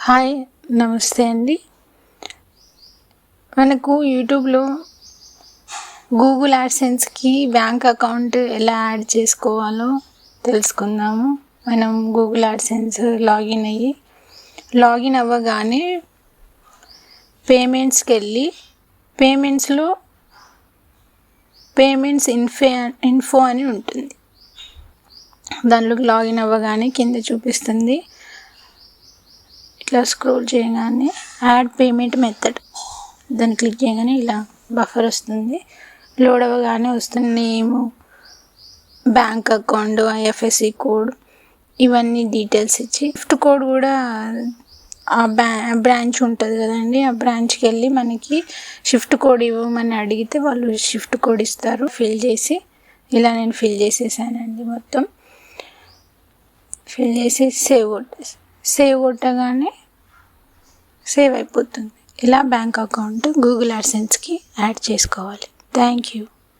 Hi, నమస్తే అండి. మనకు యూట్యూబ్లో గూగుల్ యాడ్సెన్స్కి బ్యాంక్ అకౌంట్ ఎలా యాడ్ చేసుకోవాలో తెలుసుకుందాము. మనం గూగుల్ యాడ్సెన్స్ లాగిన్ అవ్వగానే పేమెంట్స్కి వెళ్ళి పేమెంట్స్లో పేమెంట్స్ ఇన్ఫో అని ఉంటుంది. దాంట్లోకి లాగిన్ అవ్వగానే కింద చూపిస్తుంది. ఇట్లా స్క్రోల్ చేయగానే యాడ్ పేమెంట్ మెథడ్ దాన్ని క్లిక్ చేయగానే ఇలా బఫర్ వస్తుంది. లోడ్ అవ్వగానే వస్తుంది నేము, బ్యాంక్ అకౌంట్, ఐఎఫ్ఎస్సి కోడ్, ఇవన్నీ డీటెయిల్స్ ఇచ్చి షిఫ్ట్ కోడ్ కూడా ఆ బ్రాంచ్ ఉంటుంది కదండి, ఆ బ్రాంచ్కి వెళ్ళి మనకి షిఫ్ట్ కోడ్ ఇవ్వమని అడిగితే వాళ్ళు షిఫ్ట్ కోడ్ ఇస్తారు. ఫిల్ చేసి ఇలా నేను ఫిల్ చేసేసానండి. మొత్తం ఫిల్ చేసి సేవ్ కొట్టగానే సేవ్ అయిపోతుంది. ఇలా బ్యాంక్ అకౌంట్ గూగుల్ యాడ్సెన్స్కి యాడ్ చేసుకోవాలి. Thank you.